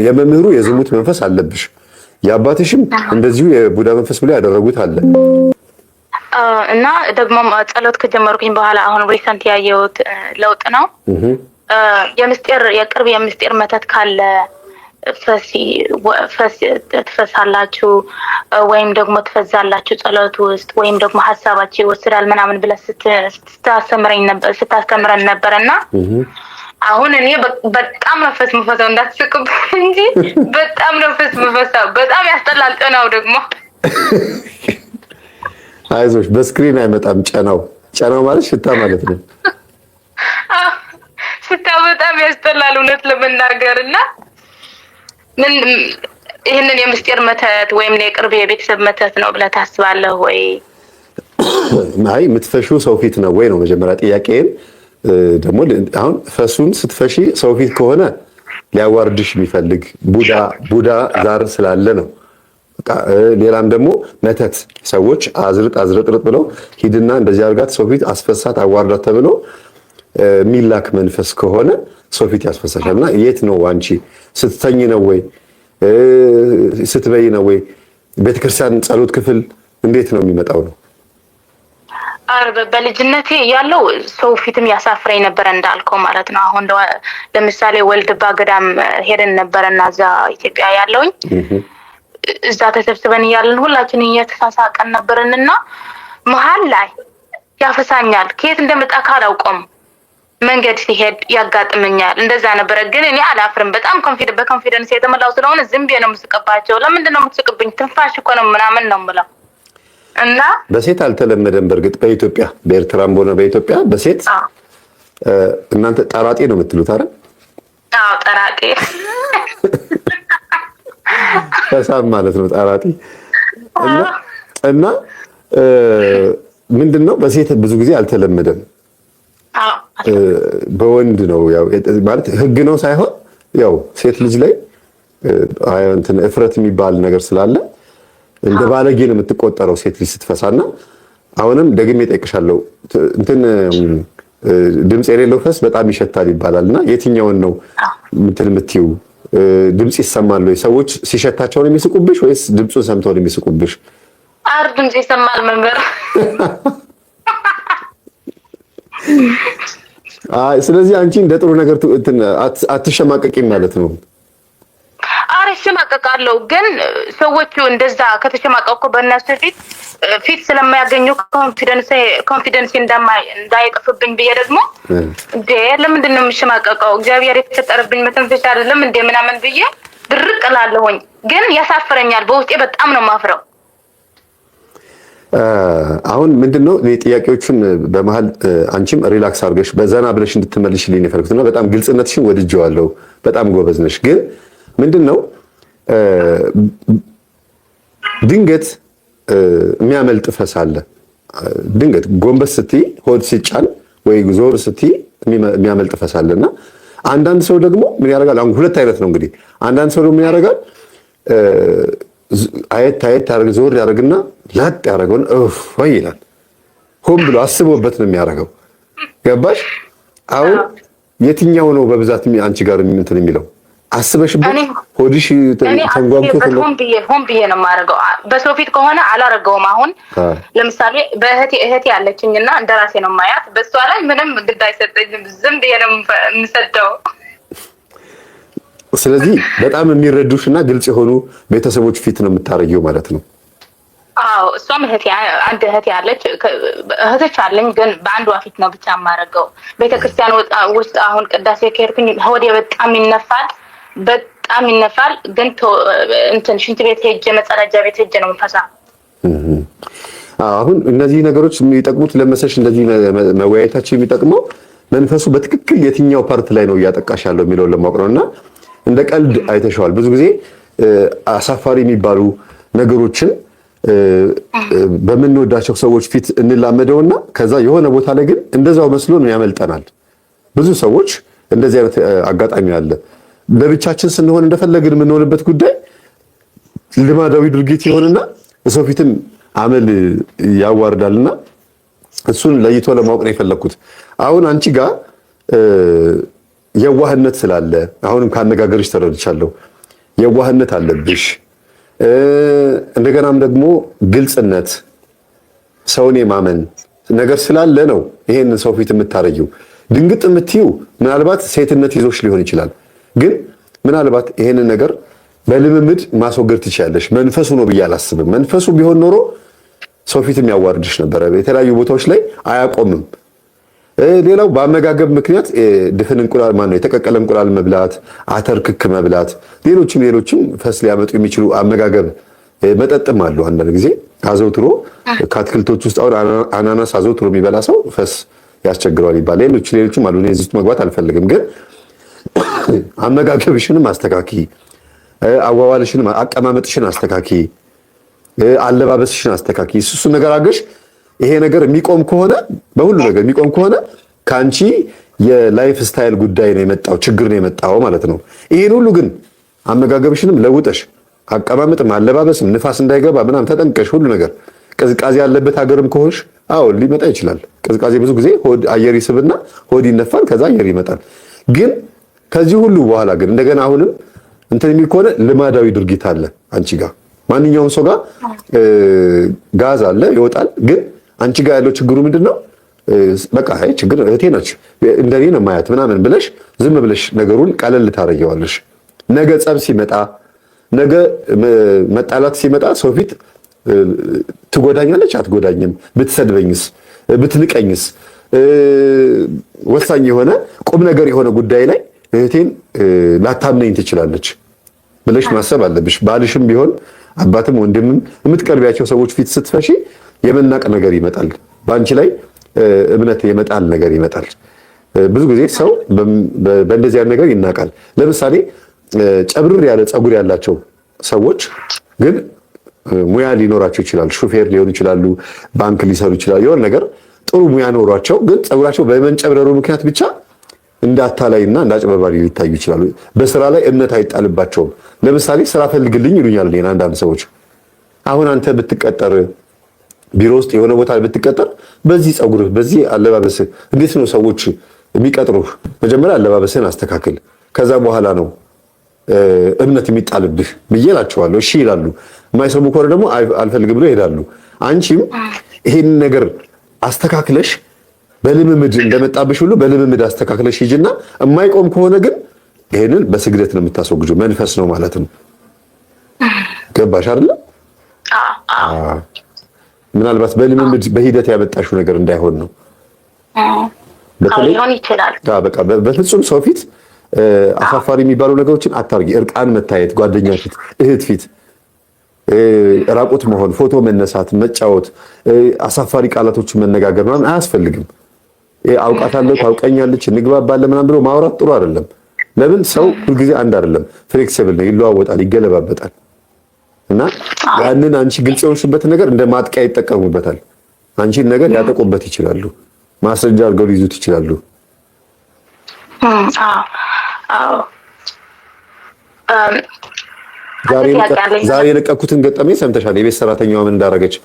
የመምህሩ የዝሙት መንፈስ አለብሽ፣ የአባትሽም እንደዚሁ የቡዳ መንፈስ ብሎ ያደረጉት አለ። እና ደግሞ ጸሎት ከጀመርኩኝ በኋላ አሁን ሪሰንት ያየሁት ለውጥ ነው። የቅርብ የምስጢር መተት ካለ ትፈሳላችሁ ወይም ደግሞ ትፈዛላችሁ ጸሎት ውስጥ ወይም ደግሞ ሀሳባችሁ ይወስዳል ምናምን ብለህ ስታስተምረን ነበርና አሁን እኔ በጣም ነፍስ መፈሳው እንዳትስቅብኝ እንጂ በጣም ነፍስ መፈሳው በጣም ያስጠላል። ጤናው ደግሞ አይዞሽ በስክሪን አይመጣም። ጨናው ማለት ሽታ ማለት ነው። ሽታ በጣም ያስጠላል እውነት ለመናገርና ምን ይሄንን የምስጢር መተት ወይም የቅርብ የቤተሰብ መተት ነው ብለህ ታስባለህ ወይ? አይ የምትፈሺው ሰው ፊት ነው ወይ ነው መጀመሪያ ጥያቄን። ደግሞ አሁን ፈሱን ስትፈሺ ሰው ፊት ከሆነ ሊያዋርድሽ የሚፈልግ ቡዳ ዛር ስላለ ነው። ሌላም ደግሞ መተት ሰዎች አዝርጥ ብለው ሂድና እንደዚህ አድርጋት ሰው ፊት አስፈሳት አዋርዳት ተብሎ ሚላክ መንፈስ ከሆነ ሰው ፊት ያስፈሳሻልና የት ነው አንቺ ስትተኝ ነው ወይ ስትበይ ነው ወይ ቤተክርስቲያን ጸሎት ክፍል እንዴት ነው የሚመጣው ነው? በልጅነቴ ያለው ሰው ፊትም ያሳፍረኝ ነበር እንዳልከው ማለት ነው። አሁን ለምሳሌ ወልድባ ገዳም ሄደን ነበርና እዛ ኢትዮጵያ ያለውኝ እዛ ተሰብስበን እያለን ሁላችን እየተሳሳቀን ነበርንና መሀል ላይ ያፈሳኛል። ከየት እንደመጣ ካላውቀም መንገድ ሲሄድ ያጋጥመኛል። እንደዛ ነበረ። ግን እኔ አላፍርም። በጣም በኮንፊደንስ የተሞላው ስለሆነ ዝም ብዬ ነው የምስቅባቸው። ለምንድን ነው የምትስቅብኝ? ትንፋሽ እኮ ነው ምናምን ነው የምለው። እና በሴት አልተለመደም። በእርግጥ በኢትዮጵያ በኤርትራም ሆነ በኢትዮጵያ በሴት እናንተ ጠራጤ ነው የምትሉት አይደል? አዎ ጠራጤ ፈሳም ማለት ነው ጠራጤ። እና ምንድነው በሴት ብዙ ጊዜ አልተለመደም። በወንድ ነው ያው ማለት ህግ ነው ሳይሆን ያው ሴት ልጅ ላይ እንትን እፍረት የሚባል ነገር ስላለ እንደ ባለጌ ነው የምትቆጠረው ሴት ልጅ ስትፈሳና። አሁንም ደግሜ እጠይቅሻለሁ እንትን ድምጽ የሌለው ፈስ በጣም ይሸታል ይባላልና የትኛውን ነው እንትን የምትይው? ድምጽ ይሰማል ወይ? ሰዎች ሲሸታቸው ነው የሚስቁብሽ ወይስ ድምጹን ሰምተው ነው የሚስቁብሽ? ድምጽ ይሰማል መንበር። ስለዚህ አንቺ እንደ ጥሩ ነገር አትሸማቀቂም ማለት ነው? እሸማቀቃለሁ፣ ግን ሰዎቹ እንደዛ ከተሸማቀቁ በእነሱ ፊት ስለማያገኙ ኮንፊደንስ እንዳይጠፍብኝ ብዬ ደግሞ ለምንድን ነው የምሸማቀቀው? እግዚአብሔር የተፈጠረብኝ መተንፈሻ አይደለም እንደ ምናምን ብዬ ድርቅ እላለሁኝ። ግን ያሳፍረኛል፣ በውስጤ በጣም ነው የማፍረው። አሁን ምንድነው ጥያቄዎቹን በመሃል አንቺም ሪላክስ አድርገሽ በዘና ብለሽ እንድትመልሽልኝ የፈለኩትና በጣም ግልጽነትሽን ወድጄዋለሁ። በጣም ጎበዝ ነሽ። ግን ምንድነው ድንገት የሚያመልጥ ፈስ አለ። ድንገት ጎንበስ ስትይ ሆድ ሲጫን ወይ ዞር ስትይ የሚያመልጥ ፈስ አለና አንዳንድ ሰው ደግሞ ምን ያደርጋል? አሁን ሁለት አይነት ነው እንግዲህ። አንዳንድ ሰው ደግሞ ምን ያደርጋል? አየት ያደርግ ዞር ያደርግና ላጥ ያደርገውን ወይ ይላል። ሆን ብሎ አስቦበት ነው የሚያደርገው። ገባሽ? አሁን የትኛው ነው በብዛት አንቺ ጋር እንትን የሚለው? አስበሽበት ሆድሽ ተንጓምቶ ሆን ብዬ ነው የማደርገው። በሰው ፊት ከሆነ አላረገውም። አሁን ለምሳሌ እህቴ ያለችኝና እንደራሴ ነው ማያት። በሷ ላይ ምንም ግድ አይሰጠኝም። ዝም ብዬ ነው የምሰደው። ስለዚህ በጣም የሚረዱሽና ግልጽ የሆኑ ቤተሰቦች ፊት ነው የምታረጊው ማለት ነው? አዎ፣ እሷም አንድ እህቴ ያለች እህቶች አለኝ፣ ግን በአንዷ ፊት ነው ብቻ የማደርገው። ቤተክርስቲያን ውስጥ አሁን ቅዳሴ ከሄድኩኝ ሆዴ በጣም ይነፋል። ግን እንትን ሽንት ቤት ሄጄ መጸዳጃ ቤት ሄጄ ነው የምፈሳ። አሁን እነዚህ ነገሮች የሚጠቅሙት ለመሰሽ እንደዚህ መወያየታችን የሚጠቅመው መንፈሱ በትክክል የትኛው ፓርት ላይ ነው እያጠቃሽ ያለው የሚለውን ለማወቅ ነውና እንደ ቀልድ አይተሽዋል። ብዙ ጊዜ አሳፋሪ የሚባሉ ነገሮችን በምንወዳቸው ሰዎች ፊት እንላመደውና ከዛ የሆነ ቦታ ላይ ግን እንደዛው መስሎ ነው ያመልጠናል። ብዙ ሰዎች እንደዚህ አይነት አጋጣሚ አለ። ለብቻችን ስንሆን እንደፈለግን የምንሆንበት ጉዳይ ልማዳዊ ድርጊት ይሆንና ሰው ፊትም አመል ያዋርዳልና እሱን ለይቶ ለማወቅ ነው የፈለኩት። አሁን አንቺ ጋር የዋህነት ስላለ አሁንም ካነጋገርሽ ተረድቻለሁ። የዋህነት አለብሽ። እንደገናም ደግሞ ግልጽነት፣ ሰውን የማመን ነገር ስላለ ነው ይሄንን ሰው ፊት የምታረጊው። ድንግጥ የምትይው ምናልባት ሴትነት ይዞሽ ሊሆን ይችላል። ግን ምናልባት ይሄንን ነገር በልምምድ ማስወገድ ትችያለሽ። መንፈሱ ነው ብዬ አላስብም። መንፈሱ ቢሆን ኖሮ ሰው ፊት የሚያዋርድሽ ነበረ። የተለያዩ ቦታዎች ላይ አያቆምም። ሌላው በአመጋገብ ምክንያት ድፍን እንቁላል ማነው የተቀቀለ እንቁላል መብላት፣ አተር ክክ መብላት፣ ሌሎችም ፈስ ሊያመጡ የሚችሉ አመጋገብ መጠጥም አሉ። አንዳንድ ጊዜ አዘውትሮ ከአትክልቶች ውስጥ አሁን አናናስ አዘውትሮ የሚበላ ሰው ፈስ ያስቸግረዋል ይባላል። ሌሎችም አሉ። እዚህ ውስጥ መግባት አልፈልግም። ግን አመጋገብሽንም አስተካኪ፣ አዋዋልሽንም አቀማመጥሽን አስተካኪ፣ አለባበስሽን አስተካኪ። እሱ ነገር አገሽ ይሄ ነገር የሚቆም ከሆነ በሁሉ ነገር የሚቆም ከሆነ ከአንቺ የላይፍ ስታይል ጉዳይ ነው የመጣው ችግር ነው የመጣው ማለት ነው። ይሄን ሁሉ ግን አመጋገብሽንም ለውጠሽ አቀማመጥም አለባበስም ንፋስ እንዳይገባ ምናምን ተጠንቀሽ ሁሉ ነገር ቅዝቃዜ ያለበት ሀገርም ከሆንሽ አዎ ሊመጣ ይችላል። ቅዝቃዜ ብዙ ጊዜ ሆድ አየር ይስብና ሆድ ይነፋል፣ ከዛ አየር ይመጣል። ግን ከዚህ ሁሉ በኋላ ግን እንደገና አሁንም እንትን የሚል ከሆነ ልማዳዊ ድርጊት አለ አንቺ ጋር። ማንኛውም ሰው ጋር ጋዝ አለ ይወጣል። ግን አንቺ ጋር ያለው ችግሩ ምንድነው? በቃ አይ ችግር እህቴ ነች እንደኔ ነው ማያት ምናምን ብለሽ ዝም ብለሽ ነገሩን ቀለል ታረጊዋለሽ። ነገ ጸብ ሲመጣ ነገ መጣላት ሲመጣ ሰው ፊት ትጎዳኛለች አትጎዳኝም፣ ብትሰድበኝስ ብትንቀኝስ ወሳኝ የሆነ ቁም ነገር የሆነ ጉዳይ ላይ እህቴን ላታምነኝ ትችላለች ብለሽ ማሰብ አለብሽ። ባልሽም ቢሆን አባትም ወንድምም የምትቀርቢያቸው ሰዎች ፊት ስትፈሺ የመናቅ ነገር ይመጣል፣ በአንቺ ላይ እምነት የመጣል ነገር ይመጣል። ብዙ ጊዜ ሰው በእንደዚህ አይነት ነገር ይናቃል። ለምሳሌ ጨብርር ያለ ፀጉር ያላቸው ሰዎች ግን ሙያ ሊኖራቸው ይችላል። ሹፌር ሊሆኑ ይችላሉ፣ ባንክ ሊሰሩ ይችላሉ። የሆነ ነገር ጥሩ ሙያ ኖሯቸው ግን ፀጉራቸው በመንጨብረሩ ምክንያት ብቻ እንዳታላይና እንዳጭበርባሪ ሊታዩ ይችላሉ። በስራ ላይ እምነት አይጣልባቸውም። ለምሳሌ ስራ ፈልግልኝ ይሉኛል እኔን አንዳንድ ሰዎች። አሁን አንተ ብትቀጠር ቢሮ ውስጥ የሆነ ቦታ ብትቀጠር በዚህ ፀጉርህ በዚህ አለባበስህ እንዴት ነው ሰዎች የሚቀጥሩህ? መጀመሪያ አለባበስህን አስተካክል፣ ከዛ በኋላ ነው እምነት የሚጣልብህ ብዬ እላቸዋለሁ። እሺ ይላሉ። የማይሰሙ ከሆነ ደግሞ አልፈልግም ብለው ይሄዳሉ። አንቺም ይሄን ነገር አስተካክለሽ በልምምድ እንደመጣብሽ ሁሉ በልምምድ አስተካክለሽ ሂጂና የማይቆም ከሆነ ግን ይሄንን በስግደት ነው የምታስወግጂው። መንፈስ ነው ማለት ነው። ገባሽ አይደለ? ምናልባት በልምምድ በሂደት ያመጣሽው ነገር እንዳይሆን ነው። ሊሆን ይችላል። በቃ በፍጹም ሰው ፊት አሳፋሪ የሚባሉ ነገሮችን አታርጊ። እርቃን መታየት፣ ጓደኛ ፊት፣ እህት ፊት ራቁት መሆን፣ ፎቶ መነሳት፣ መጫወት፣ አሳፋሪ ቃላቶችን መነጋገር ምናምን አያስፈልግም። አውቃታለሁ፣ ታውቀኛለች፣ እንግባባለን ምናምን ብሎ ማውራት ጥሩ አይደለም። ለምን ሰው ሁልጊዜ አንድ አይደለም፣ ፍሌክሲብል ነው፣ ይለዋወጣል፣ ይገለባበጣል። እና ያንን አንቺ ግልጽ የሆንሽበት ነገር እንደ ማጥቂያ ይጠቀሙበታል። አንቺን ነገር ሊያጠቁበት ይችላሉ፣ ማስረጃ አድርገው ሊይዙት ይችላሉ። ዛሬ የለቀኩትን ገጠመኝ ሰምተሻል? የቤት ሰራተኛዋ ምን እንዳደረገች?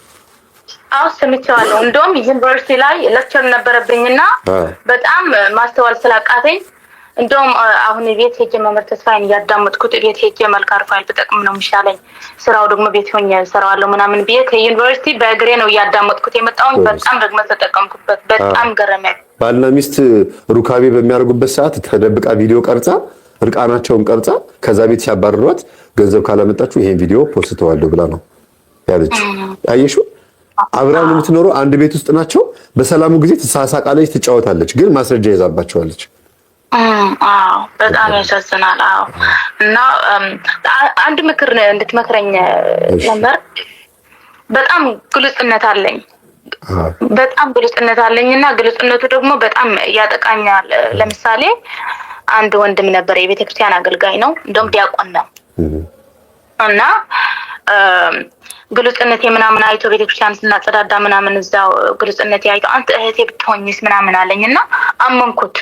አዎ ሰምቻለሁ። እንደውም ዩኒቨርሲቲ ላይ ሌክቸር ነበረብኝና በጣም ማስተዋል ስላቃተኝ እንደውም አሁን ቤት ሄጄ መምህር ተስፋዬን እያዳመጥኩት ቤት ሄጄ መልካር ፋይል ብጠቅም ነው የሚሻለኝ፣ ስራው ደግሞ ቤት ሆኜ እሰራዋለሁ ምናምን ብዬ ከዩኒቨርሲቲ በእግሬ ነው እያዳመጥኩት የመጣሁኝ። በጣም ደግሞ ተጠቀምኩበት። በጣም ገረመኝ። ባልና ሚስት ሩካቤ በሚያደርጉበት ሰዓት ተደብቃ ቪዲዮ ቀርጻ እርቃናቸውን ቀርጻ ከዛ ቤት ሲያባርሯት ገንዘብ ካላመጣችሁ ይሄን ቪዲዮ ፖስተዋለሁ ብላ ነው ያለች። አየሽው? አብራን የምትኖረው አንድ ቤት ውስጥ ናቸው። በሰላሙ ጊዜ ትሳሳቃለች፣ ትጫወታለች፣ ግን ማስረጃ ይዛባቸዋለች። አዎ በጣም ያሳዝናል። አዎ እና አንድ ምክር እንድትመክረኝ ነበር። በጣም ግልጽነት አለኝ እና ግልጽነቱ ደግሞ በጣም ያጠቃኛል። ለምሳሌ አንድ ወንድም ነበር፣ የቤተክርስቲያን አገልጋይ ነው፣ እንደውም ዲያቆን ነው። እና ግልጽነቴ ምናምን አይቶ ቤተክርስቲያን ስናጸዳዳ ምናምን እዛው ግልጽነቴ አይቶ አንተ እህቴ ብትሆኝስ ምናምን አለኝና አመንኩት።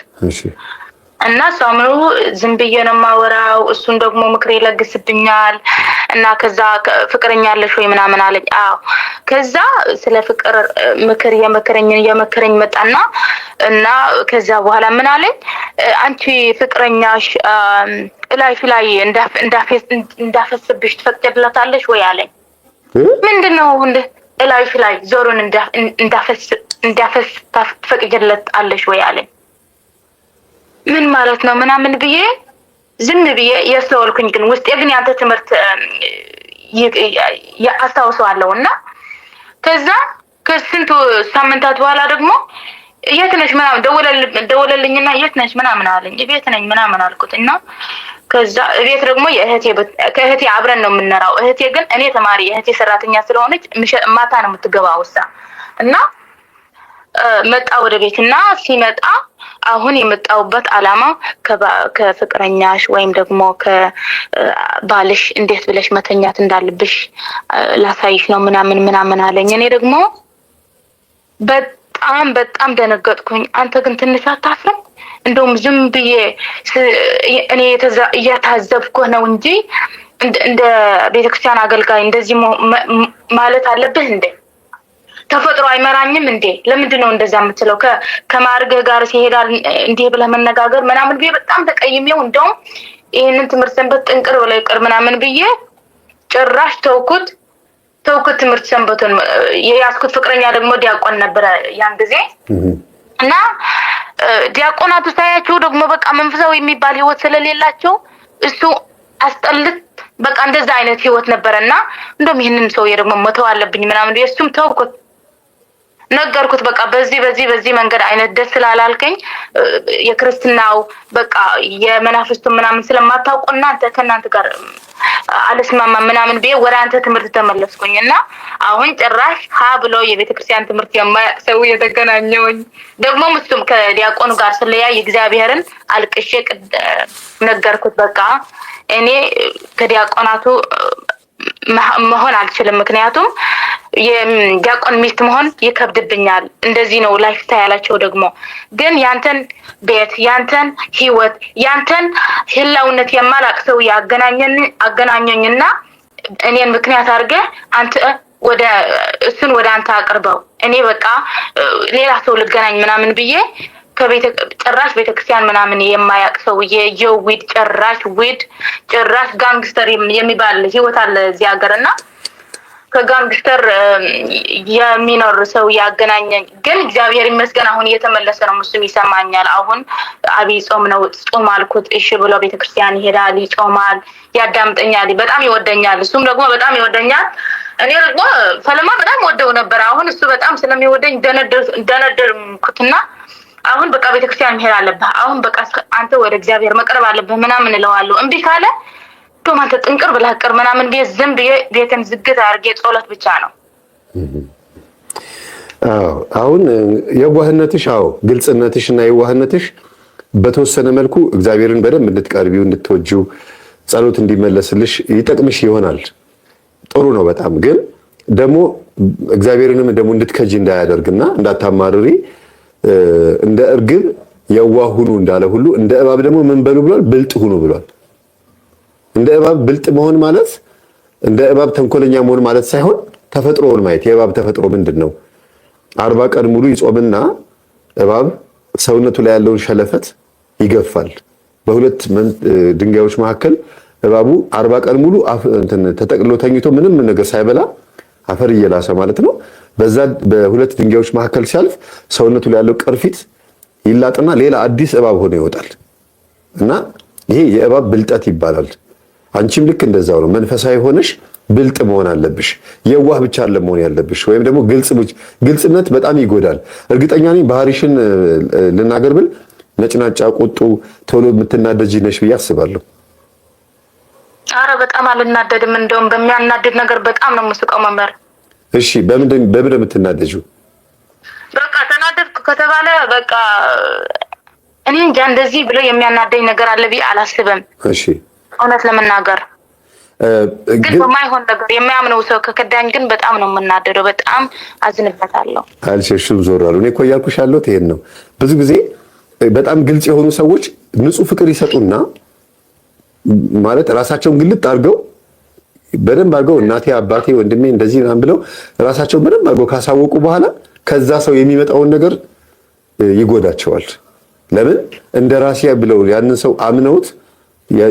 እና ሳምሩ ዝም ብዬ ነው የማወራው፣ እሱን ደግሞ ምክር ይለግስብኛል እና ከዛ ፍቅረኛ ያለሽ ወይ ምናምን አለኝ። አዎ። ከዛ ስለ ፍቅር ምክር የመከረኝ መጣና እና ከዛ በኋላ ምን አለኝ፣ አንቺ ፍቅረኛሽ ላይፍ ላይ እንዳፈስብሽ ትፈቅድለታለሽ ወይ አለኝ። ምንድነው እንደ ላይፍ ላይ ዞሩን እንዳፈስ ትፈቅድለታለሽ ወይ አለኝ። ምን ማለት ነው ምናምን ብዬ ዝም ብዬ ያስተዋልኩኝ፣ ግን ውስጤ ግን ያንተ ትምህርት አስታውሰዋለሁ። እና ከዛ ከስንቱ ሳምንታት በኋላ ደግሞ የት ነሽ ምናምን ደወለልኝና የት ነሽ ምናምን አለኝ። ቤት ነኝ ምናምን አልኩት። እና ከዛ ቤት ደግሞ ከእህቴ አብረን ነው የምንኖረው። እህቴ ግን እኔ ተማሪ እህቴ ሰራተኛ ስለሆነች ማታ ነው የምትገባው እሷ። እና መጣ ወደ ቤት። እና ሲመጣ አሁን የመጣውበት አላማ ከፍቅረኛሽ ወይም ደግሞ ከባልሽ እንዴት ብለሽ መተኛት እንዳለብሽ ላሳይሽ ነው ምናምን አለኝ። እኔ ደግሞ በጣም ደነገጥኩኝ። አንተ ግን ትንሽ አታፍርም? እንደውም ዝም ብዬ እኔ እየታዘብኩህ ነው እንጂ እንደ ቤተክርስቲያን አገልጋይ እንደዚህ ማለት አለብህ እንዴ? ተፈጥሮ አይመራኝም እንዴ? ለምንድን ነው እንደዛ የምትለው? ከማርገህ ጋር ሲሄዳል እንዴ ብለህ መነጋገር ምናምን ብዬ በጣም ተቀይሜው፣ እንደውም ይሄንን ትምህርት ሰንበት ጥንቅር ብለ ይቅር ምናምን ብዬ ጭራሽ ተውኩት ትምህርት ሰንበቱን። የያዝኩት ፍቅረኛ ደግሞ ዲያቆን ነበረ ያን ጊዜ። እና ዲያቆናቱ ሳያቸው ደግሞ በቃ መንፈሳዊ የሚባል ህይወት ስለሌላቸው እሱ አስጠልት በቃ እንደዛ አይነት ህይወት ነበረና እንደውም ይሄንን ሰው ደግሞ መተው አለብኝ ምናምን እሱም ተውኩት። ነገርኩት በቃ በዚህ መንገድ አይነት ደስ ስላላልከኝ የክርስትናው በቃ የመናፍስቱ ምናምን ስለማታውቁ ከእናንተ ጋር አልስማማ ምናምን ብዬ ወደ አንተ ትምህርት ተመለስኩኝ። እና አሁን ጭራሽ ብሎ የቤተክርስቲያን ትምህርት የማያውቅ ሰው የተገናኘውኝ ደግሞ እሱም ከዲያቆኑ ጋር ስለያይ እግዚአብሔርን አልቅሼ ነገርኩት። በቃ እኔ ከዲያቆናቱ መሆን አልችልም፣ ምክንያቱም የዲያቆን ሚስት መሆን ይከብድብኛል። እንደዚህ ነው ላይፍ ስታይላቸው። ደግሞ ግን ያንተን ቤት ያንተን ህይወት ያንተን ህላውነት የማላቅ ሰው አገናኘኝና እኔን ምክንያት አድርገህ አንተ እሱን ወደ አንተ አቅርበው፣ እኔ በቃ ሌላ ሰው ልገናኝ ምናምን ብዬ ጭራሽ ቤተክርስቲያን ምናምን የማያውቅ ሰው የዊድ ጭራሽ ጋንግስተር የሚባል ህይወት አለ እዚህ ሀገርና ከጋንግስተር የሚኖር ሰው ያገናኘኝ። ግን እግዚአብሔር ይመስገን አሁን እየተመለሰ ነው፣ እሱም ይሰማኛል። አሁን አብይ ጾም ነው ጾም አልኩት። እሺ ብሎ ቤተክርስቲያን ይሄዳል፣ ይጾማል፣ ያዳምጠኛል፣ በጣም ይወደኛል። እሱም ደግሞ በጣም ይወደኛል። እኔ ደግሞ ፈለማ በጣም ወደው ነበር። አሁን እሱ በጣም ስለሚወደኝ ደነደርኩትና አሁን በቃ ቤተክርስቲያን መሄድ አለብህ፣ አሁን በቃ አንተ ወደ እግዚአብሔር መቅረብ አለብህ ምናምን እለዋለሁ። እምቢ ካለ ዶም አንተ ጥንቅር ብለህ ቅር ምናምን ዝም ብዬ ቤትን ዝግት አድርጌ ጸሎት ብቻ ነው። አሁን የዋህነትሽ ግልጽነትሽ እና የዋህነትሽ በተወሰነ መልኩ እግዚአብሔርን በደንብ እንድትቀርቢው እንድትወጂው ጸሎት እንዲመለስልሽ ይጠቅምሽ ይሆናል። ጥሩ ነው በጣም። ግን ደግሞ እግዚአብሔርንም ደግሞ እንድትከጂ እንዳያደርግና እንዳታማርሪ እንደ እርግብ የዋህ ሁኑ እንዳለ ሁሉ እንደ እባብ ደግሞ ምን በሉ ብሏል? ብልጥ ሁኑ ብሏል። እንደ እባብ ብልጥ መሆን ማለት እንደ እባብ ተንኮለኛ መሆን ማለት ሳይሆን ተፈጥሮውን ማየት። የእባብ ተፈጥሮ ምንድን ነው? 40 ቀን ሙሉ ይጾምና እባብ ሰውነቱ ላይ ያለውን ሸለፈት ይገፋል። በሁለት ድንጋዮች መካከል እባቡ 40 ቀን ሙሉ ተጠቅልሎ ተኝቶ ምንም ነገር ሳይበላ አፈር እየላሰ ማለት ነው። በዛ በሁለት ድንጋዮች መካከል ሲያልፍ ሰውነቱ ላይ ያለው ቅርፊት ይላጥና ሌላ አዲስ እባብ ሆኖ ይወጣል። እና ይሄ የእባብ ብልጠት ይባላል። አንቺም ልክ እንደዛው ነው። መንፈሳዊ ሆነሽ ብልጥ መሆን አለብሽ። የዋህ ብቻ ለመሆን ያለብሽ ወይም ደግሞ ግልጽነት በጣም ይጎዳል። እርግጠኛ ነኝ ባህሪሽን ልናገር ብል ነጭናጫ፣ ቁጡ፣ ቶሎ የምትናደጂ ነሽ ብዬ አስባለሁ። አረ በጣም አልናደድም። እንደውም በሚያናድድ ነገር በጣም ነው የምስቀው መምህር። እሺ በምን የምትናደጂው? በቃ ተናደድኩ ከተባለ በቃ እኔ እንጃ እንደዚህ ብሎ የሚያናደኝ ነገር አለ ብዬ አላስብም። እሺ እውነት ለመናገር ግን በማይሆን ነገር የሚያምነው ሰው ከከዳኝ ግን በጣም ነው የምናደደው። በጣም አዝንበታለሁ። አልሸሽም ዞራሉ። እኔ እኮ እያልኩሽ ያለሁት ይሄን ነው። ብዙ ጊዜ በጣም ግልጽ የሆኑ ሰዎች ንጹህ ፍቅር ይሰጡና ማለት ራሳቸውን ግልጥ አድርገው በደንብ አድርገው እናቴ አባቴ ወንድሜ እንደዚህ ምናምን ብለው ራሳቸው በደንብ አድርገው ካሳወቁ በኋላ ከዛ ሰው የሚመጣውን ነገር ይጎዳቸዋል። ለምን እንደ ራሴ ብለው ያንን ሰው አምነውት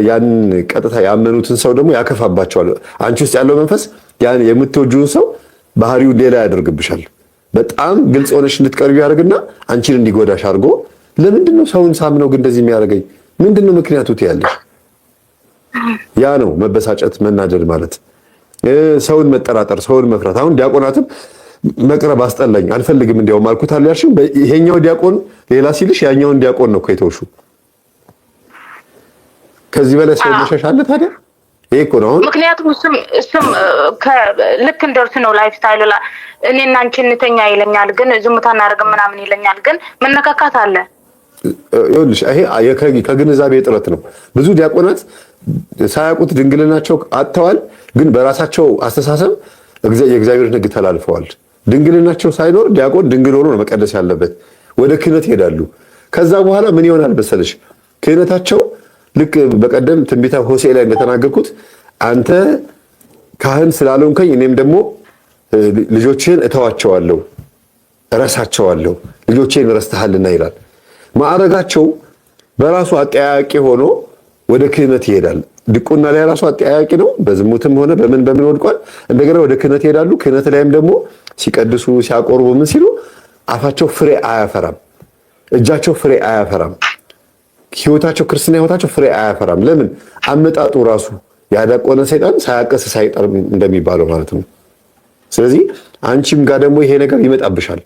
ያን ቀጥታ ያመኑትን ሰው ደግሞ ያከፋባቸዋል። አንቺ ውስጥ ያለው መንፈስ ያን የምትወጂውን ሰው ባህሪው ሌላ ያደርግብሻል። በጣም ግልጽ ሆነሽ እንድትቀርቢ ያደርግና አንቺን እንዲጎዳሽ አድርጎ ለምንድን ነው ሰውን ሳምነው ግን እንደዚህ የሚያደርገኝ ምንድን ነው ምክንያቱ ትያለሽ። ያ ነው መበሳጨት መናደድ ማለት። ሰውን መጠራጠር፣ ሰውን መፍራት። አሁን ዲያቆናትም መቅረብ አስጠላኝ አልፈልግም እንዲያውም አልኩት አለ ያልሽው ይሄኛው ዲያቆን ሌላ ሲልሽ ያኛውን ዲያቆን ነው እኮ የተውሹ። ከዚህ በላይ ሰው መሸሽ አለ ታዲያ? ይሄ እኮ ነው አሁን። ምክንያቱም እሱም ልክ እንደርሱ ነው ላይፍ ስታይል እኔና አንቺ እንተኛ ይለኛል፣ ግን ዝምታ እናደርግ ምናምን ይለኛል፣ ግን መነካካት አለ። ይኸውልሽ ይሄ ከግንዛቤ እጥረት ነው። ብዙ ዲያቆናት ሳያውቁት ድንግልናቸው አጥተዋል፣ ግን በራሳቸው አስተሳሰብ የእግዚአብሔርን ሕግ ተላልፈዋል። ድንግልናቸው ሳይኖር ዲያቆን ድንግል ሆኖ ነው መቀደስ ያለበት። ወደ ክህነት ይሄዳሉ። ከዛ በኋላ ምን ይሆናል መሰለሽ? ክህነታቸው ልክ በቀደም ትንቢተ ሆሴዕ ላይ እንደተናገርኩት አንተ ካህን ስላልሆንከኝ እኔም ደግሞ ልጆችህን እተዋቸዋለሁ፣ እረሳቸዋለሁ፣ ልጆቼን ረስተሃልና ይላል። ማዕረጋቸው በራሱ አጠያያቂ ሆኖ ወደ ክህነት ይሄዳል። ድቁና ላይ ራሱ አጠያያቂ ነው። በዝሙትም ሆነ በምን ወድቋል። እንደገና ወደ ክህነት ይሄዳሉ። ክህነት ላይም ደግሞ ሲቀድሱ ሲያቆርቡ ምን ሲሉ አፋቸው ፍሬ አያፈራም፣ እጃቸው ፍሬ አያፈራም፣ ህይወታቸው ክርስትና ህይወታቸው ፍሬ አያፈራም። ለምን? አመጣጡ ራሱ ያዳቆነ ሰይጣን ሳያቀስ ሳይጠር እንደሚባለው ማለት ነው። ስለዚህ አንቺም ጋር ደግሞ ይሄ ነገር ይመጣብሻል።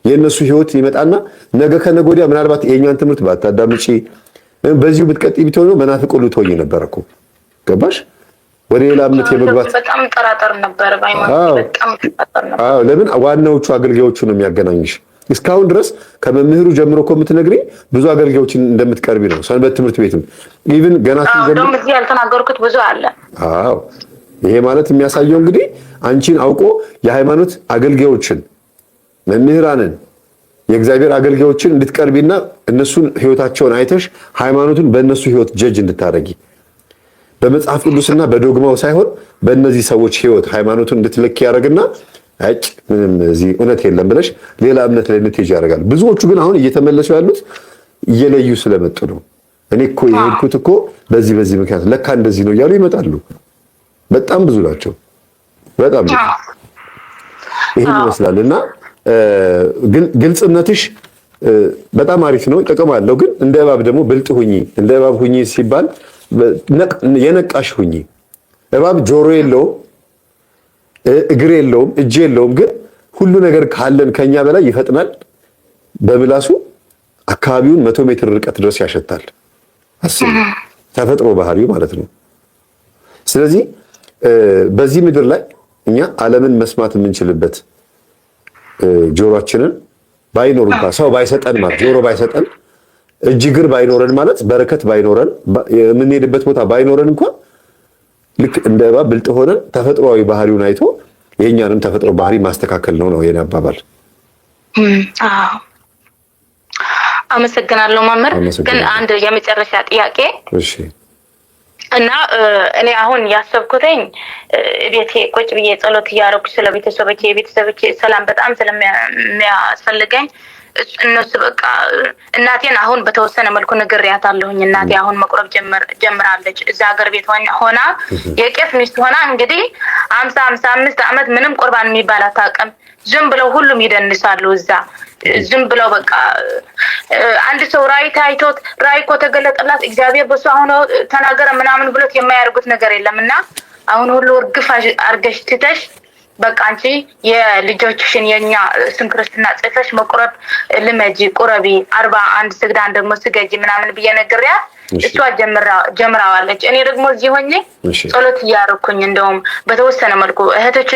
የእነሱ ህይወት ይመጣና ነገ ከነገ ወዲያ ምናልባት የኛን ትምህርት ባታዳምጪ በዚሁ ብትቀጥይ ቢሆን መናፍቅ ሁሉ ትሆኚ ነበር እኮ ገባሽ? ወደ ሌላ እምነት የመግባት በጣም ጠራጠር ነበር በጣም ጠራጠር ነበር። ለምን? ዋናዎቹ አገልጋዮቹ ነው የሚያገናኝሽ። እስካሁን ድረስ ከመምህሩ ጀምሮ እኮ የምትነግሪ ብዙ አገልጋዮችን እንደምትቀርቢ ነው። ሰንበት ትምህርት ቤትም ኢቭን ገና ደግሞ እዚህ ያልተናገርኩት ብዙ አለ። ይሄ ማለት የሚያሳየው እንግዲህ አንቺን አውቆ የሃይማኖት አገልጋዮችን መምህራንን የእግዚአብሔር አገልጋዮችን እንድትቀርቢና እነሱን ህይወታቸውን አይተሽ ሃይማኖቱን በእነሱ ህይወት ጀጅ እንድታረጊ በመጽሐፍ ቅዱስና በዶግማው ሳይሆን በእነዚህ ሰዎች ህይወት ሃይማኖቱን እንድትለኪ ያደርግና ምንም እዚህ እውነት የለም ብለሽ ሌላ እምነት ላይ እንድትሄጂ ያደርጋል። ብዙዎቹ ግን አሁን እየተመለሱ ያሉት እየለዩ ስለመጡ ነው። እኔ እኮ የሄድኩት እኮ በዚህ ምክንያት ለካ እንደዚህ ነው እያሉ ይመጣሉ። በጣም ብዙ ናቸው። በጣም ብዙ ይሄን ይመስላል። እና ግልጽነትሽ በጣም አሪፍ ነው፣ ጥቅም አለው። ግን እንደ እባብ ደግሞ ብልጥ ሁኚ። እንደ እባብ ሁኚ ሲባል የነቃሽ ሁኚ። እባብ ጆሮ የለውም፣ እግር የለውም፣ እጅ የለውም። ግን ሁሉ ነገር ካለን ከኛ በላይ ይፈጥናል። በምላሱ አካባቢውን 100 ሜትር ርቀት ድረስ ያሸታል። አስቡ፣ ተፈጥሮ ባህሪው ማለት ነው። ስለዚህ በዚህ ምድር ላይ እኛ ዓለምን መስማት የምንችልበት ጆሮአችንን ባይኖር እንኳን ሰው ባይሰጠን ማለት ጆሮ ባይሰጠን እጅ እግር ባይኖረን ማለት በረከት ባይኖረን የምንሄድበት ቦታ ባይኖረን እንኳን ልክ እንደ እባብ ብልጥ ሆነን ተፈጥሯዊ ባህሪውን አይቶ የኛንም ተፈጥሮ ባህሪ ማስተካከል ነው የኔ አባባል። አመሰግናለሁ መምህር። ግን አንድ የመጨረሻ ጥያቄ እሺ። እና እኔ አሁን ያሰብኩትኝ ቤቴ ቁጭ ብዬ ጸሎት እያደረኩ ስለ የቤተሰቦቼ ሰላም በጣም ስለሚያስፈልገኝ እነሱ በቃ እናቴን አሁን በተወሰነ መልኩ ነግሬያታለሁኝ። እናቴ አሁን መቁረብ ጀምራለች። እዛ ሀገር ቤት ሆና የቄስ ሚስት ሆና እንግዲህ 55 ዓመት ምንም ቁርባን የሚባል አታውቅም። ዝም ብለው ሁሉም ይደንሳሉ እዛ ዝም ብለው በቃ አንድ ሰው ራእይ ታይቶት ራእይ እኮ ተገለጠላት እግዚአብሔር በሱ አሁን ተናገረ ምናምን ብሎት የማያደርጉት ነገር የለምና አሁን ሁሉ እርግፍ አርገሽ ትተሽ በቃ አንቺ የልጆችሽን የኛ ስም ክርስትና ጽፈሽ መቁረብ ልመጂ ቁረቢ 41 ስግዳን ደግሞ ስገጂ ምናምን ብዬ ነግሬያ እሷ ጀምራዋለች። እኔ ደግሞ እዚህ ሆኜ ጸሎት እያደረኩኝ እንደውም በተወሰነ መልኩ እህቶቼ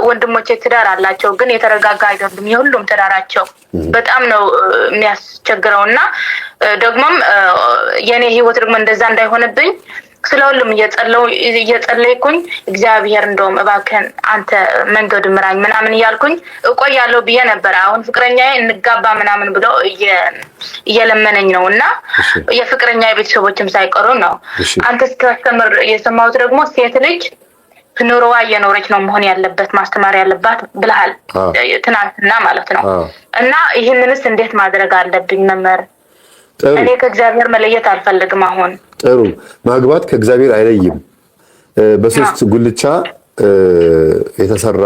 ወንድሞቼ ትዳር አላቸው፣ ግን የተረጋጋ አይደሉም። የሁሉም ትዳራቸው በጣም ነው የሚያስቸግረውና ደግሞም የኔ ህይወት ደግሞ እንደዛ እንዳይሆንብኝ ስለሁሉም እየጸለይኩኝ እግዚአብሔር እንደውም እባክህን አንተ መንገዱ ምራኝ ምናምን እያልኩኝ እቆያለሁ ብዬ ነበር። አሁን ፍቅረኛዬ እንጋባ ምናምን ብሎ እየለመነኝ ነው እና የፍቅረኛዬ ቤተሰቦችም ሳይቀሩ ነው። አንተ ስታስተምር የሰማሁት ደግሞ ሴት ልጅ ኑሮዋ እየኖረች ነው መሆን ያለበት ማስተማር ያለባት ብለሃል ትናንትና ማለት ነው። እና ይህንንስ እንዴት ማድረግ አለብኝ መምህር? እኔ ከእግዚአብሔር መለየት አልፈልግም። አሁን ጥሩ ማግባት ከእግዚአብሔር አይለይም። በሶስት ጉልቻ የተሰራ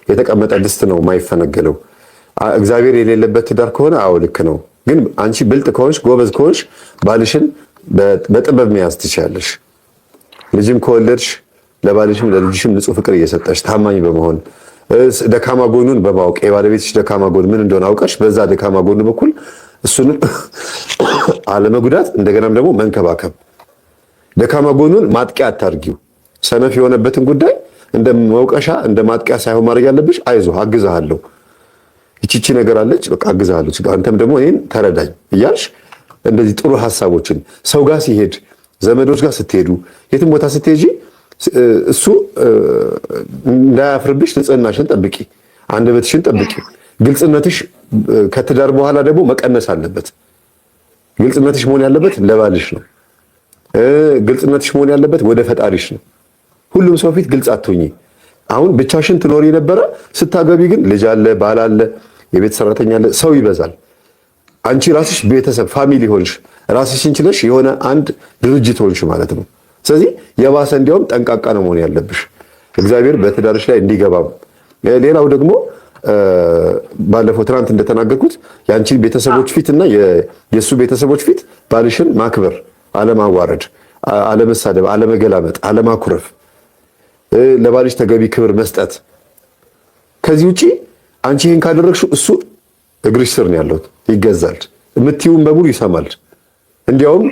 የተቀመጠ ድስት ነው የማይፈነገለው። እግዚአብሔር የሌለበት ትዳር ከሆነ አዎ ልክ ነው። ግን አንቺ ብልጥ ከሆንሽ ጎበዝ ከሆንሽ ባልሽን በጥበብ መያዝ ትችያለሽ። ልጅም ከወለድሽ ለባልሽም ለልጅሽም ንጹህ ፍቅር እየሰጠሽ ታማኝ በመሆን ደካማ ጎኑን በማወቅ የባለቤትሽ ደካማ ጎን ምን እንደሆነ አውቀሽ በዛ ደካማ ጎኑ በኩል እሱንም አለመጉዳት እንደገናም ደግሞ መንከባከብ። ደካማ ጎኑን ማጥቂያ አታርጊው። ሰነፍ የሆነበትን ጉዳይ እንደ መውቀሻ እንደ ማጥቂያ ሳይሆን ማድረግ ያለብሽ አይዞህ አግዛሃለሁ፣ ይቺ ነገር አለች በቃ አግዛሃለሁ፣ አንተም ደግሞ እኔን ተረዳኝ እያልሽ እንደዚህ ጥሩ ሐሳቦችን ሰው ጋር ሲሄድ ዘመዶች ጋር ስትሄዱ የትም ቦታ ስትሄጂ እሱ እንዳያፍርብሽ ንጽህናሽን ጠብቂ፣ አንደበትሽን ጠብቂ። ግልጽነትሽ ከትዳር በኋላ ደግሞ መቀነስ አለበት። ግልጽነትሽ መሆን ያለበት ለባልሽ ነው። ግልጽነትሽ መሆን ያለበት ወደ ፈጣሪሽ ነው። ሁሉም ሰው ፊት ግልጽ አትሁኚ። አሁን ብቻሽን ትኖሪ ነበረ፣ ስታገቢ ግን ልጅ አለ፣ ባል አለ፣ የቤት ሰራተኛ አለ፣ ሰው ይበዛል። አንቺ ራስሽ ቤተሰብ ፋሚሊ ሆንሽ፣ ራስሽን ችለሽ የሆነ አንድ ድርጅት ሆንሽ ማለት ነው። ስለዚህ የባሰ እንዲያውም ጠንቃቃ ነው መሆን ያለብሽ እግዚአብሔር በትዳርሽ ላይ እንዲገባም። ሌላው ደግሞ ባለፈው ትናንት እንደተናገርኩት የአንቺ ቤተሰቦች ፊት እና የእሱ ቤተሰቦች ፊት ባልሽን ማክበር፣ አለማዋረድ፣ አለመሳደብ፣ አለመገላመጥ፣ አለማኩረፍ፣ ለባልሽ ተገቢ ክብር መስጠት። ከዚህ ውጪ አንቺ ይህን ካደረግሽው እሱ እግርሽ ስር ነው ያለው፣ ይገዛል፣ የምትይውን በሙሉ ይሰማል። እንዲያውም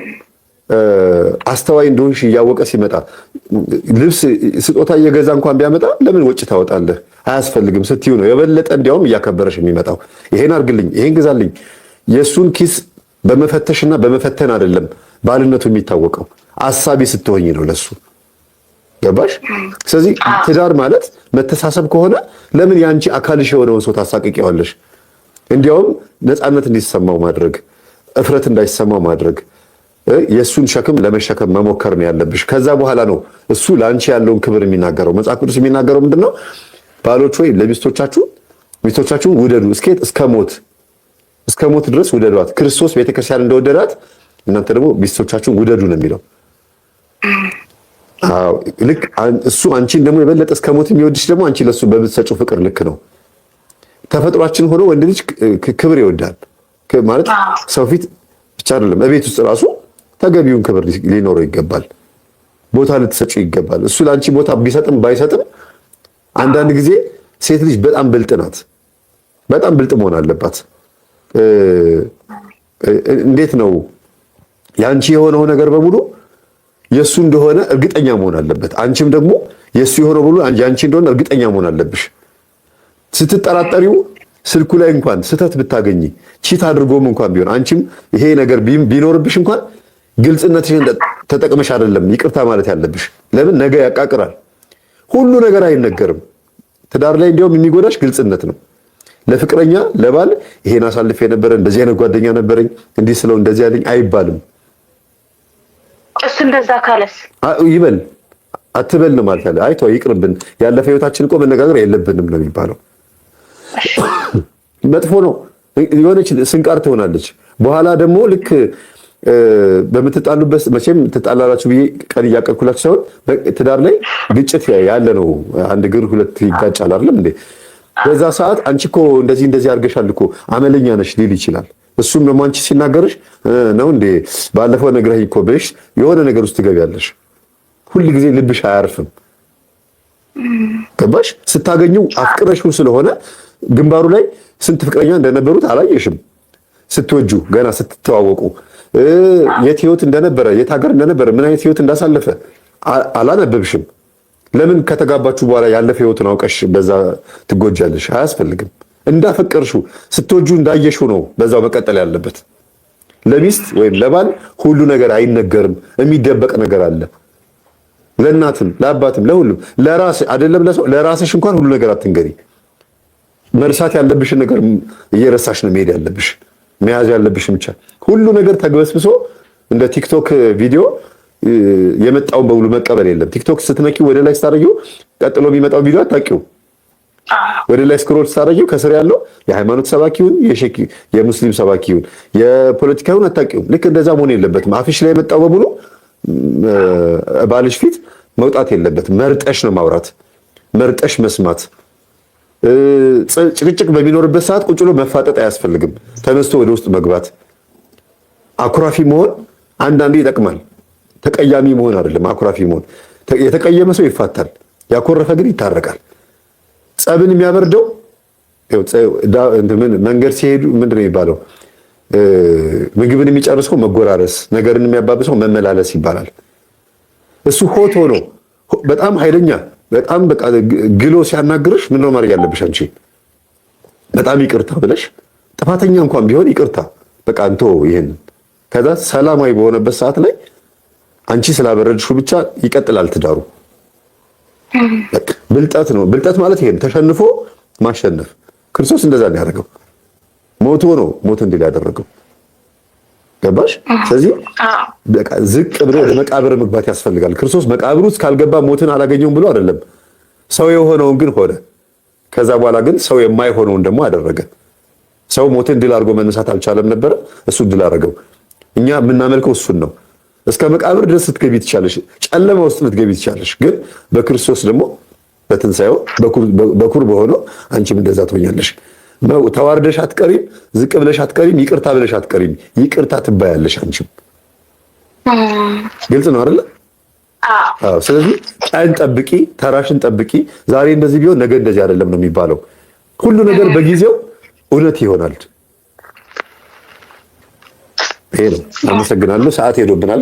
አስተዋይ እንደሆንሽ እያወቀ ሲመጣ ልብስ ስጦታ እየገዛ እንኳን ቢያመጣ ለምን ወጪ ታወጣለህ አያስፈልግም ስትዩ ነው የበለጠ እንዲያውም እያከበረሽ የሚመጣው። ይሄን አርግልኝ፣ ይሄን ግዛልኝ። የእሱን ኪስ በመፈተሽና በመፈተን አይደለም ባልነቱ የሚታወቀው፣ አሳቢ ስትሆኝ ነው ለሱ። ገባሽ? ስለዚህ ትዳር ማለት መተሳሰብ ከሆነ ለምን ያንቺ አካልሽ የሆነውን ሰው ታሳቅቂዋለሽ? እንዲያውም ነፃነት እንዲሰማው ማድረግ፣ እፍረት እንዳይሰማው ማድረግ፣ የእሱን ሸክም ለመሸከም መሞከር ነው ያለብሽ። ከዛ በኋላ ነው እሱ ለአንቺ ያለውን ክብር የሚናገረው። መጽሐፍ ቅዱስ የሚናገረው ምንድነው? ባሎች ወይ ሚስቶቻችሁን ውደዱ እስከ ሞት ድረስ ውደዷት። ክርስቶስ ቤተክርስቲያን እንደወደዳት እናንተ ደግሞ ሚስቶቻችሁን ውደዱ ነው የሚለው። አዎ ልክ እሱ አንቺን ደግሞ የበለጠ እስከ ሞት የሚወድሽ ደግሞ አንቺ ለሱ በምትሰጪው ፍቅር ልክ ነው። ተፈጥሯችን ሆኖ ወንድ ልጅ ክብር ይወዳል ማለት ሰው ፊት ብቻ አይደለም፣ እቤት ውስጥ ራሱ ተገቢውን ክብር ሊኖረው ይገባል። ቦታ ልትሰጪው ይገባል። እሱ ለአንቺ ቦታ ቢሰጥም ባይሰጥም አንዳንድ ጊዜ ሴት ልጅ በጣም ብልጥ ናት። በጣም ብልጥ መሆን አለባት። እንዴት ነው ያንቺ የሆነው ነገር በሙሉ የሱ እንደሆነ እርግጠኛ መሆን አለበት። አንቺም ደግሞ የሱ የሆነው በሙሉ ያንቺ እንደሆነ እርግጠኛ መሆን አለብሽ። ስትጠራጠሪው ስልኩ ላይ እንኳን ስተት ብታገኚ ቺት አድርጎም እንኳን ቢሆን አንቺም ይሄ ነገር ቢኖርብሽ እንኳን ግልጽነትሽን ተጠቅመሽ አይደለም ይቅርታ ማለት ያለብሽ። ለምን ነገ ያቃቅራል። ሁሉ ነገር አይነገርም። ትዳር ላይ እንዲያውም የሚጎዳሽ ግልጽነት ነው። ለፍቅረኛ ለባል ይሄን አሳልፌ የነበረ እንደዚህ አይነት ጓደኛ ነበረኝ እንዲህ ስለው እንደዚህ ያለኝ አይባልም። እሱ እንደዛ ካለስ ይበል አትበል ነው ማለት ያለ። አይቶ ይቅርብን፣ ያለፈ ህይወታችን እኮ መነጋገር የለብንም ነው የሚባለው። መጥፎ ነው። የሆነች ስንቃር ትሆናለች። በኋላ ደግሞ ልክ በምትጣሉበት መቼም ትጣላላችሁ ብዬ ቀን እያቀልኩላችሁ ሳይሆን ትዳር ላይ ግጭት ያለ ነው። አንድ እግር ሁለት ይጋጫል አይደለም እንዴ? በዛ ሰዓት አንቺ እኮ እንደዚህ አድርገሻል እኮ አመለኛ ነሽ ሊል ይችላል። እሱም ደግሞ አንቺ ሲናገርሽ ነው እንዴ ባለፈው ነግረኸኝ እኮ ብለሽ የሆነ ነገር ውስጥ ትገቢያለሽ። ሁል ጊዜ ልብሽ አያርፍም። ገባሽ? ስታገኙ አፍቅረሽው ስለሆነ ግንባሩ ላይ ስንት ፍቅረኛ እንደነበሩት አላየሽም። ስትወጁ ገና ስትተዋወቁ የት ህይወት እንደነበረ የት ሀገር እንደነበረ ምን አይነት ህይወት እንዳሳለፈ አላነበብሽም። ለምን ከተጋባችሁ በኋላ ያለፈ ህይወቱን አውቀሽ በዛ ትጎጃለሽ? አያስፈልግም። እንዳፈቀርሽው ስትወጁ እንዳየሽው ነው በዛው መቀጠል ያለበት። ለሚስት ወይም ለባል ሁሉ ነገር አይነገርም። የሚደበቅ ነገር አለ። ለእናትም ለአባትም ለሁሉም ለራስ አይደለም ለሰው ለራስሽ እንኳን ሁሉ ነገር አትንገሪ። መርሳት ያለብሽን ነገር እየረሳሽ ነው መሄድ ያለብሽ። መያዝ ያለብሽ ብቻ። ሁሉ ነገር ተግበስብሶ እንደ ቲክቶክ ቪዲዮ የመጣውን በሙሉ መቀበል የለም። ቲክቶክ ስትነኪው ወደ ላይ ስታረጊው ቀጥሎ የሚመጣው ቪዲዮ አታውቂው። ወደ ላይ ስክሮል ስታረጊው ከስር ያለው የሃይማኖት ሰባኪውን የሙስሊም ሰባኪውን የፖለቲካውን አታውቂው። ልክ እንደዛ መሆን የለበትም። አፍሽ ላይ የመጣው በሙሉ ባልሽ ፊት መውጣት የለበትም። መርጠሽ ነው ማውራት፣ መርጠሽ መስማት። ጭቅጭቅ በሚኖርበት ሰዓት ቁጭ ብሎ መፋጠጥ አያስፈልግም። ተነስቶ ወደ ውስጥ መግባት። አኩራፊ መሆን አንዳንዴ ይጠቅማል። ተቀያሚ መሆን አይደለም አኩራፊ መሆን። የተቀየመ ሰው ይፋታል፣ ያኮረፈ ግን ይታረቃል። ጸብን የሚያበርደው መንገድ ሲሄዱ ምንድን ነው የሚባለው? ምግብን የሚጨርሰው መጎራረስ፣ ነገርን የሚያባብሰው መመላለስ ይባላል። እሱ ሆቶ ነው በጣም ኃይለኛ፣ በጣም በቃ ግሎ ሲያናግርሽ ምን ነው ማድረግ ያለብሽ አንቺ? በጣም ይቅርታ ብለሽ ጥፋተኛ እንኳን ቢሆን ይቅርታ በቃ እንቶ ይሄን። ከዛ ሰላማዊ በሆነበት ሰዓት ላይ አንቺ ስላበረድሽው ብቻ ይቀጥላል ትዳሩ። ብልጠት ነው። ብልጠት ማለት ይሄን ተሸንፎ ማሸነፍ። ክርስቶስ እንደዛ ነው ያደረገው። ሞቶ ነው ሞት እንዲል ያደረገው። ገባሽ? ስለዚህ በቃ ዝቅ ብሎ ወደ መቃብር መግባት ያስፈልጋል። ክርስቶስ መቃብር ውስጥ ካልገባ ሞትን አላገኘውም ብሎ አይደለም። ሰው የሆነውን ግን ሆነ። ከዛ በኋላ ግን ሰው የማይሆነውን ደግሞ አደረገ። ሰው ሞትን ድል አድርጎ መነሳት አልቻለም ነበረ፣ እሱ ድል አደረገው። እኛ የምናመልከው እሱን ነው። እስከ መቃብር ድረስ ስትገቢ ትቻለሽ፣ ጨለማ ውስጥ ልትገቢ ትቻለሽ። ግን በክርስቶስ ደግሞ በትንሳኤው በኩር በሆነው አንቺም እንደዛ ትሆኛለሽ። ተዋርደሽ አትቀሪም፣ ዝቅ ብለሽ አትቀሪም፣ ይቅርታ ብለሽ አትቀሪም። ይቅርታ ትባያለሽ አንቺም። ግልጽ ነው አይደለ? አዎ። ስለዚህ ቀን ጠብቂ፣ ተራሽን ጠብቂ። ዛሬ እንደዚህ ቢሆን ነገ እንደዚህ አይደለም ነው የሚባለው። ሁሉ ነገር በጊዜው እውነት ይሆናል። ይሄ ነው። አመሰግናለሁ። ሰዓት ሄዶብናል።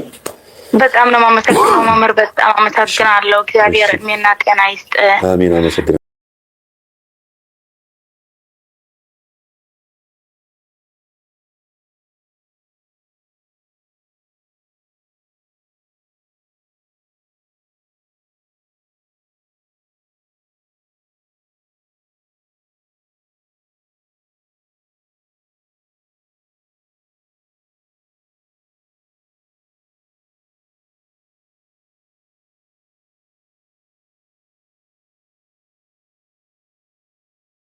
በጣም ነው የማመሰግነው መምህር። በጣም አመሰግናለሁ። እግዚአብሔር እድሜና ጤና ይስጥ። አሜን። አመሰግናለሁ።